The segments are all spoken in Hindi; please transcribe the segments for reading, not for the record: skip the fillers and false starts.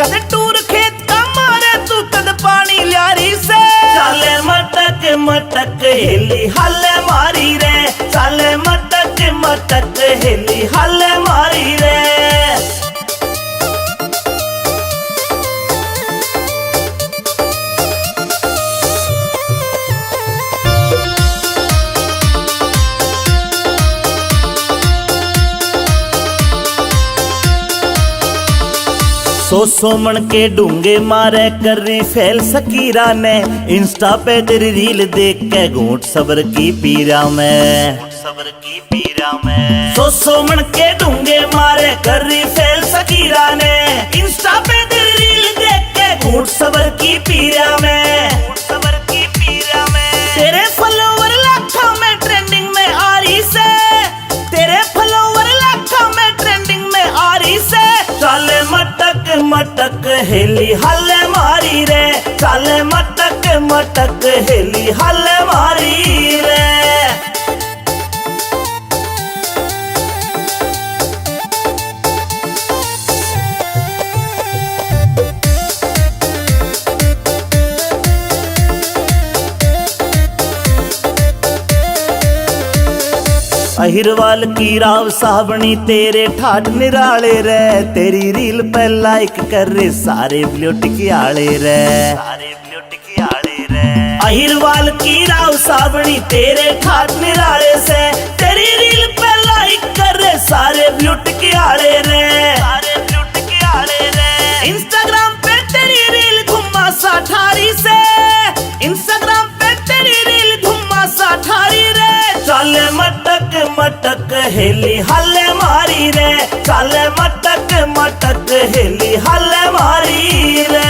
कद टूर खेत का मारे तू कद पानी ल्यारी से। चाले मटक मटक हेली हल मारी रे, चाले मटक मटक हेली हल मारी रे। सो मन के डूंगे मारे कर रही फैल सकीरा ने, इंस्टा पे तेरी रील देख के घूंट सबर की पीरा में, सबर की पीरा में। सो मन के डूंगे मारे कर रही फैल सकीरा ने, इंस्टा पे तेरी रील देख के घूंट सबर की पीरा में, सबर की पीरा में। तेरे फॉलोवर लाखों में ट्रेंडिंग में आ रही से, तेरे फॉलोवर लाखों में ट्रेंडिंग में आ रही से। चाले मटक मटक हेली हल मारी रे, चाले मटक मटक हेली हल मारी रे। अहिरवाल की राव सावनी तेरे ठाठ निराले रे, तेरी रील पे लाइक कर रे सारे ब्यूटी आले रे, सारे ब्यूटी आले रे। अहिरवाल की राव सावनी तेरे ठाठ निराले से, तेरी रील पे लाइक कर रे सारे ब्यूटी आले रे, सारे ब्यूटी आले रे। इंस्टाग्राम पे तेरी रील घुमा सा ठारी से, इंस्टाग्राम पे तेरी रील घुमा सा ठारी रे। चाले मटक मटक हेली हल मारी रे, चाले मटक मटक हेली हल मारी रे।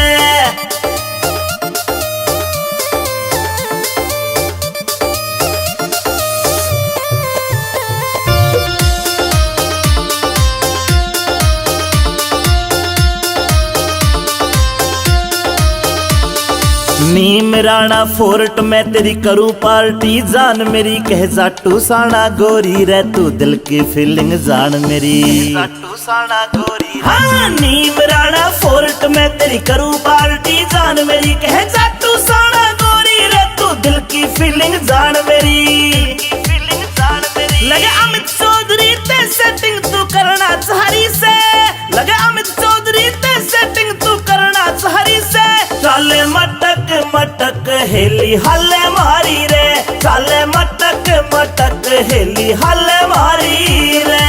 नीम राणा फोर्ट में तेरी करूं पार्टी, जान मेरी कह जाटू साना गोरी रे, तू दिल की फीलिंग जान मेरी, जाटू साना गोरी। हाँ नीम राणा फोर्ट में तेरी करूं पार्टी, जान मेरी कह जाटू साना गोरी रे, तू दिल की फीलिंग जान मेरी, फीलिंग जान मेरी। लगे अमित चौधरी ते सेटिंग तू करना चाहरी से, लगे अमित चौधरी ते सेटिंग तू करना चाहरी से। चाले मटक मटक हेली हल मारी रे, चाले मटक मटक हेली हल मारी रे।